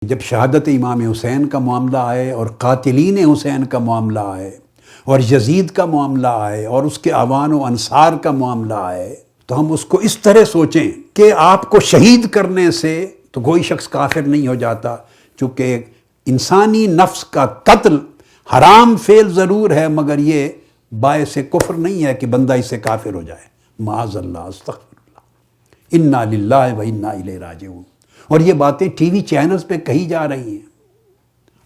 جب شہادت امام حسین کا معاملہ آئے اور قاتلین حسین کا معاملہ آئے اور یزید کا معاملہ آئے اور اس کے اعوان و انصار کا معاملہ آئے تو ہم اس کو اس طرح سوچیں کہ آپ کو شہید کرنے سے تو کوئی شخص کافر نہیں ہو جاتا، چونکہ انسانی نفس کا قتل حرام فعل ضرور ہے مگر یہ باعث کفر نہیں ہے کہ بندہ اس سے کافر ہو جائے۔ معاذ اللہ، استغفر اللہ، انا للہ و انا الیہ راجعون۔ اور یہ باتیں ٹی وی چینلز پہ کہی جا رہی ہیں،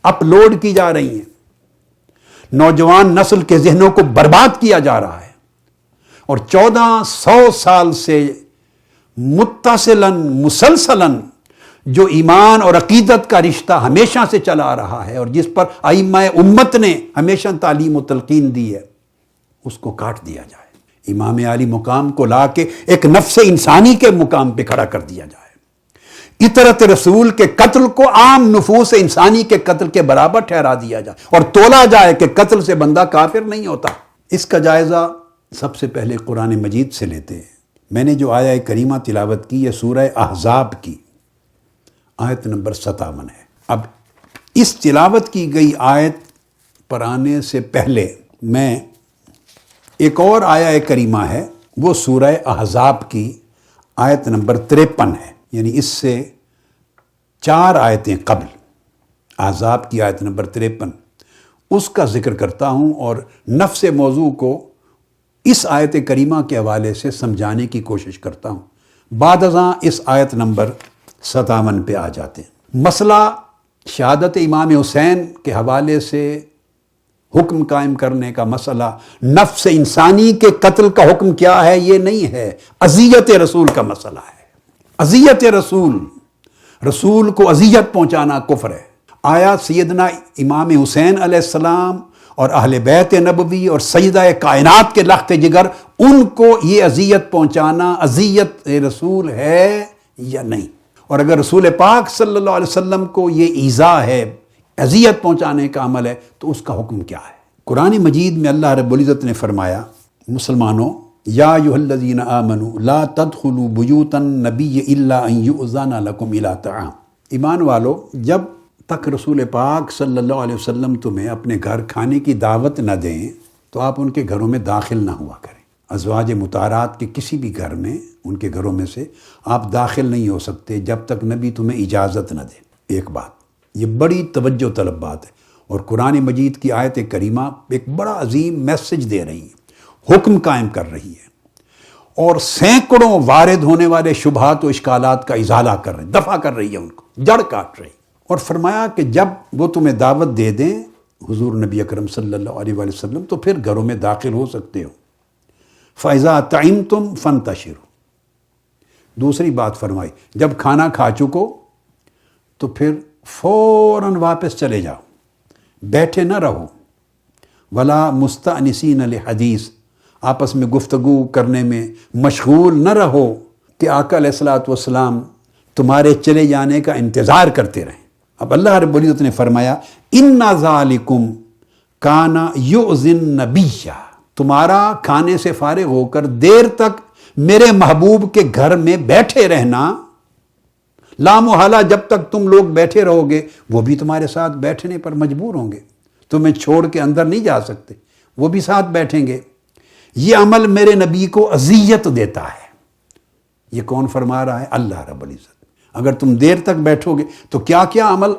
اپلوڈ کی جا رہی ہیں، نوجوان نسل کے ذہنوں کو برباد کیا جا رہا ہے، اور 1400 سال سے متصلاً مسلسلاً جو ایمان اور عقیدت کا رشتہ ہمیشہ سے چلا آ رہا ہے اور جس پر ائمہ امت نے ہمیشہ تعلیم و تلقین دی ہے، اس کو کاٹ دیا جائے، امام عالی مقام کو لا کے ایک نفس انسانی کے مقام پہ کھڑا کر دیا جائے، اطرت رسول کے قتل کو عام نفوس انسانی کے قتل کے برابر ٹھہرا دیا جائے اور تولا جائے کہ قتل سے بندہ کافر نہیں ہوتا۔ اس کا جائزہ سب سے پہلے قرآن مجید سے لیتے ہیں۔ میں نے جو آیہ کریمہ تلاوت کی یہ سورہ احزاب کی آیت نمبر 57 ہے۔ اب اس تلاوت کی گئی آیت پر آنے سے پہلے میں ایک اور آیہ کریمہ ہے، وہ سورہ احزاب کی آیت نمبر 53 ہے، یعنی اس سے 4 آیتیں قبل، احزاب کی آیت نمبر 53، اس کا ذکر کرتا ہوں اور نفس موضوع کو اس آیت کریمہ کے حوالے سے سمجھانے کی کوشش کرتا ہوں، بعد ازاں اس آیت نمبر 57 پہ آ جاتے ہیں۔ مسئلہ شہادت امام حسین کے حوالے سے حکم قائم کرنے کا مسئلہ نفس انسانی کے قتل کا حکم کیا ہے یہ نہیں ہے، اذیت رسول کا مسئلہ ہے۔ اذیت رسول، رسول کو اذیت پہنچانا کفر ہے۔ آیا سیدنا امام حسین علیہ السلام اور اہل بیت نبوی اور سیدہ کائنات کے لخت جگر، ان کو یہ اذیت پہنچانا اذیت رسول ہے یا نہیں؟ اور اگر رسول پاک صلی اللہ علیہ وسلم کو یہ ایذا ہے، اذیت پہنچانے کا عمل ہے، تو اس کا حکم کیا ہے؟ قرآن مجید میں اللہ رب العزت نے فرمایا، مسلمانوں، یا ایھا الذین آمنوا لا تدخلوا بیوت النبی الا ان یؤذن لکم الی طعام۔ ایمان والو، جب تک رسول پاک صلی اللہ علیہ وسلم تمہیں اپنے گھر کھانے کی دعوت نہ دیں تو آپ ان کے گھروں میں داخل نہ ہوا کریں۔ ازواج مطہرات کے کسی بھی گھر میں، ان کے گھروں میں سے آپ داخل نہیں ہو سکتے جب تک نبی تمہیں اجازت نہ دے۔ ایک بات، یہ بڑی توجہ طلب بات ہے، اور قرآن مجید کی آیت کریمہ ایک بڑا عظیم میسج دے رہی ہے، حکم قائم کر رہی ہے، اور سینکڑوں وارد ہونے والے شبہات و اشکالات کا ازالہ کر رہی ہے، دفع کر رہی ہے، ان کو جڑ کاٹ رہی ہے۔ اور فرمایا کہ جب وہ تمہیں دعوت دے دیں حضور نبی اکرم صلی اللہ علیہ وآلہ وسلم، تو پھر گھروں میں داخل ہو سکتے ہو۔ فَإِذَا طَعِمْتُمْ فَانْتَشِرُوا۔ دوسری بات فرمائی، جب کھانا کھا چکو تو پھر فوراً واپس چلے جاؤ، بیٹھے نہ رہو۔ وَلَا مُسْتَأْنِسِينَ لِحَدِيثٍ، آپس میں گفتگو کرنے میں مشغول نہ رہو کہ آقا علیہ الصلوۃ والسلام تمہارے چلے جانے کا انتظار کرتے رہیں۔ اب اللہ رب العزت نے فرمایا، اِنَّ ذَلِكُمْ كَانَ يُؤْذِي النَّبِيَّ، تمہارا کھانے سے فارغ ہو کر دیر تک میرے محبوب کے گھر میں بیٹھے رہنا، لامحالہ جب تک تم لوگ بیٹھے رہو گے وہ بھی تمہارے ساتھ بیٹھنے پر مجبور ہوں گے، تمہیں چھوڑ کے اندر نہیں جا سکتے، وہ بھی ساتھ بیٹھیں گے۔ یہ عمل میرے نبی کو اذیت دیتا ہے۔ یہ کون فرما رہا ہے؟ اللہ رب العزت۔ اگر تم دیر تک بیٹھو گے تو کیا کیا عمل،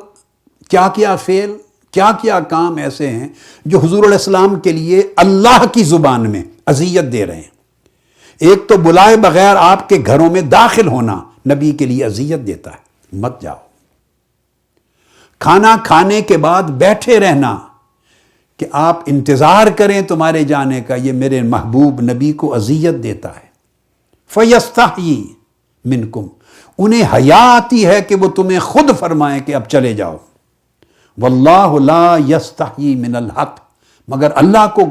کیا کیا فعل، کیا کیا کام ایسے ہیں جو حضور علیہ السلام کے لیے اللہ کی زبان میں اذیت دے رہے ہیں۔ ایک تو بلائے بغیر آپ کے گھروں میں داخل ہونا نبی کے لیے اذیت دیتا ہے، مت جاؤ۔ کھانا کھانے کے بعد بیٹھے رہنا کہ آپ انتظار کریں تمہارے جانے کا، یہ میرے محبوب نبی کو اذیت دیتا ہے۔ فَيَسْتَحْيِي مِنْكُمْ، انہیں حیا آتی ہے کہ وہ تمہیں خود فرمائیں کہ اب چلے جاؤ۔ واللہ لا یستحیی من الحق، مگر اللہ کو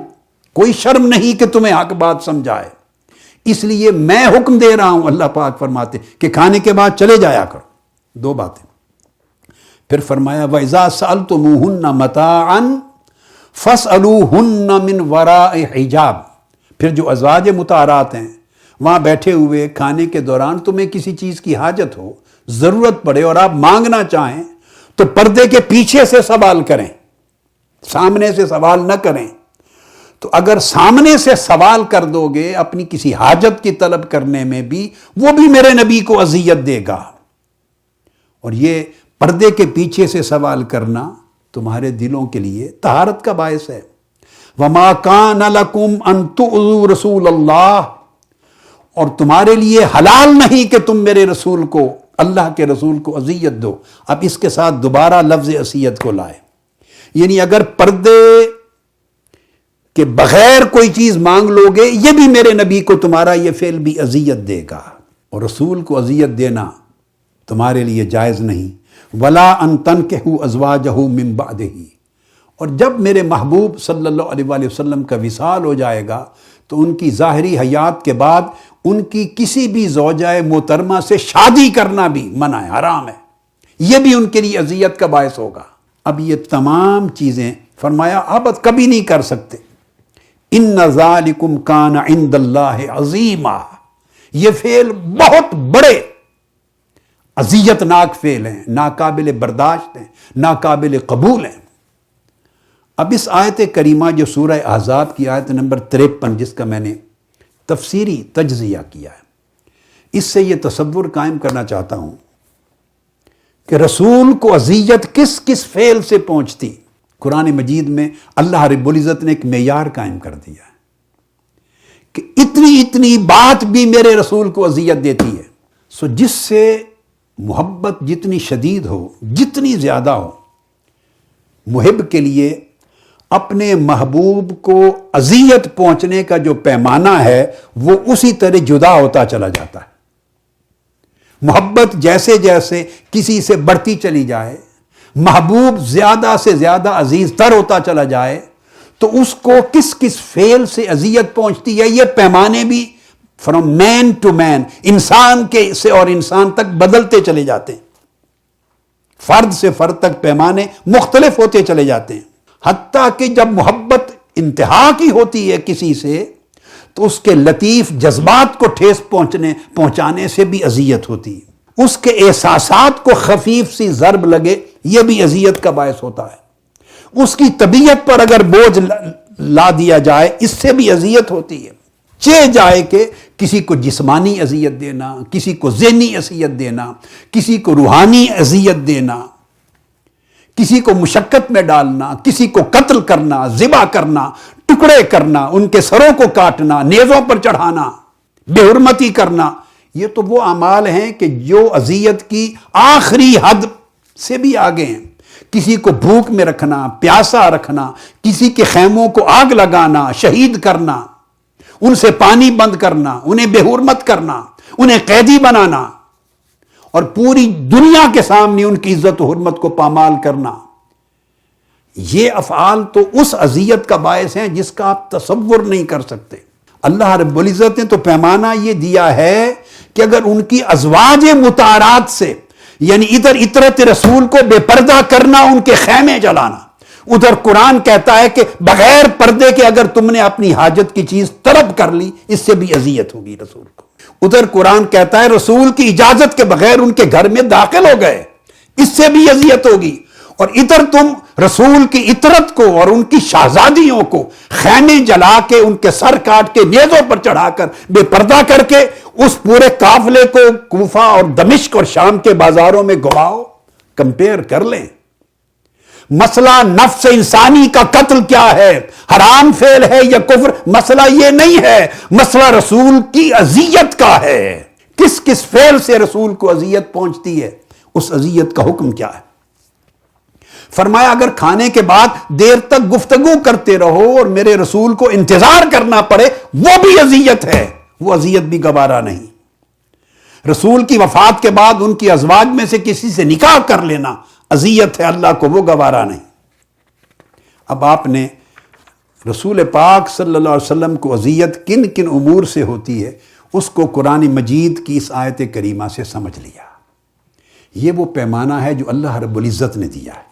کوئی شرم نہیں کہ تمہیں حق بات سمجھائے، اس لیے میں حکم دے رہا ہوں، اللہ پاک فرماتے کہ کھانے کے بعد چلے جایا کرو۔ دو باتیں، پھر فرمایا وَإِذَا سَأَلْتُمُوهُنَّ مَتَاعًا فَاسْأَلُوهُنَّ مِنْ وَرَاءِ حِجَاب، پھر جو ازواج مطہرات ہیں وہاں بیٹھے ہوئے کھانے کے دوران تمہیں کسی چیز کی حاجت ہو، ضرورت پڑے اور آپ مانگنا چاہیں تو پردے کے پیچھے سے سوال کریں، سامنے سے سوال نہ کریں۔ تو اگر سامنے سے سوال کر دو گے اپنی کسی حاجت کی طلب کرنے میں بھی، وہ بھی میرے نبی کو اذیت دے گا۔ اور یہ پردے کے پیچھے سے سوال کرنا تمہارے دلوں کے لیے طہارت کا باعث ہے۔ وَمَا كَانَ لَكُمْ أَن تُؤْذُوا رَسُولَ اللَّهِ، اور تمہارے لیے حلال نہیں کہ تم میرے رسول کو، اللہ کے رسول کو اذیت دو۔ اب اس کے ساتھ دوبارہ لفظ اذیت کو لائے، یعنی اگر پردے کے بغیر کوئی چیز مانگ لو گے، یہ بھی میرے نبی کو تمہارا یہ فعل بھی اذیت دے گا، اور رسول کو اذیت دینا تمہارے لیے جائز نہیں۔ وَلَا أَن تَنكِحُوا أَزْوَاجَهُ مِن بَعْدِهِ، اور جب میرے محبوب صلی اللہ علیہ وآلہ وسلم کا وصال ہو جائے گا تو ان کی ظاہری حیات کے بعد ان کی کسی بھی زوجہ محترمہ سے شادی کرنا بھی منع ہے، حرام ہے، یہ بھی ان کے لیے اذیت کا باعث ہوگا۔ اب یہ تمام چیزیں فرمایا آپ کبھی نہیں کر سکتے۔ إِنَّ ذَلِكُمْ كَانَ عِندَ اللَّهِ عَظِيمًا، یہ فعل بہت بڑے اذیت ناک فعل ہیں، ناقابل برداشت ہیں، ناقابل قبول ہیں۔ اب اس آیت کریمہ جو سورہ احزاب کی آیت نمبر 53 جس کا میں نے تفسیری تجزیہ کیا ہے، اس سے یہ تصور قائم کرنا چاہتا ہوں کہ رسول کو اذیت کس کس فعل سے پہنچتی۔ قرآن مجید میں اللہ رب العزت نے ایک معیار قائم کر دیا ہے کہ اتنی اتنی بات بھی میرے رسول کو اذیت دیتی ہے۔ سو جس سے محبت جتنی شدید ہو، جتنی زیادہ ہو، محب کے لیے اپنے محبوب کو اذیت پہنچنے کا جو پیمانہ ہے وہ اسی طرح جدا ہوتا چلا جاتا ہے۔ محبت جیسے جیسے کسی سے بڑھتی چلی جائے، محبوب زیادہ سے زیادہ عزیز تر ہوتا چلا جائے، تو اس کو کس کس فعل سے اذیت پہنچتی ہے، یہ پیمانے بھی فرام مین ٹو مین، انسان کے سے اور انسان تک بدلتے چلے جاتے ہیں، فرد سے فرد تک پیمانے مختلف ہوتے چلے جاتے ہیں، حتیٰ کہ جب محبت انتہا کی ہوتی ہے کسی سے تو اس کے لطیف جذبات کو ٹھیس پہنچانے سے بھی اذیت ہوتی ہے، اس کے احساسات کو خفیف سی ضرب لگے یہ بھی اذیت کا باعث ہوتا ہے، اس کی طبیعت پر اگر بوجھ لا دیا جائے اس سے بھی اذیت ہوتی ہے، چہ جائے کہ کسی کو جسمانی اذیت دینا، کسی کو ذہنی اذیت دینا، کسی کو روحانی اذیت دینا، کسی کو مشقت میں ڈالنا، کسی کو قتل کرنا، ذبح کرنا، ٹکڑے کرنا، ان کے سروں کو کاٹنا، نیزوں پر چڑھانا، بے حرمتی کرنا، یہ تو وہ اعمال ہیں کہ جو اذیت کی آخری حد سے بھی آگے ہیں۔ کسی کو بھوک میں رکھنا، پیاسا رکھنا، کسی کے خیموں کو آگ لگانا، شہید کرنا، ان سے پانی بند کرنا، انہیں بے حرمت کرنا، انہیں قیدی بنانا، اور پوری دنیا کے سامنے ان کی عزت و حرمت کو پامال کرنا، یہ افعال تو اس اذیت کا باعث ہیں جس کا آپ تصور نہیں کر سکتے۔ اللہ رب العزت نے تو پیمانہ یہ دیا ہے کہ اگر ان کی ازواج مطہرات سے، یعنی ادھر عطرت رسول کو بے پردہ کرنا، ان کے خیمے جلانا، ادھر قرآن کہتا ہے کہ بغیر پردے کے اگر تم نے اپنی حاجت کی چیز طلب کر لی اس سے بھی اذیت ہوگی رسول کو۔ ادھر قرآن کہتا ہے رسول کی اجازت کے بغیر ان کے گھر میں داخل ہو گئے، اس سے بھی اذیت ہوگی، اور ادھر تم رسول کی عطرت کو اور ان کی شہزادیوں کو خیمے جلا کے، ان کے سر کاٹ کے، نیزوں پر چڑھا کر، بے پردہ کر کے اس پورے قافلے کو کوفہ اور دمشق اور شام کے بازاروں میں گھماؤ۔ کمپیئر کر لیں، مسئلہ نفس انسانی کا قتل کیا ہے، حرام فعل ہے یا کفر، مسئلہ یہ نہیں ہے، مسئلہ رسول کی اذیت کا ہے۔ کس کس فعل سے رسول کو اذیت پہنچتی ہے، اس اذیت کا حکم کیا ہے۔ فرمایا اگر کھانے کے بعد دیر تک گفتگو کرتے رہو اور میرے رسول کو انتظار کرنا پڑے وہ بھی اذیت ہے، وہ اذیت بھی گوارا نہیں۔ رسول کی وفات کے بعد ان کی ازواج میں سے کسی سے نکاح کر لینا اذیت ہے، اللہ کو وہ گوارا نہیں۔ اب آپ نے رسول پاک صلی اللہ علیہ وسلم کو اذیت کن کن امور سے ہوتی ہے اس کو قرآن مجید کی اس آیت کریمہ سے سمجھ لیا۔ یہ وہ پیمانہ ہے جو اللہ رب العزت نے دیا ہے۔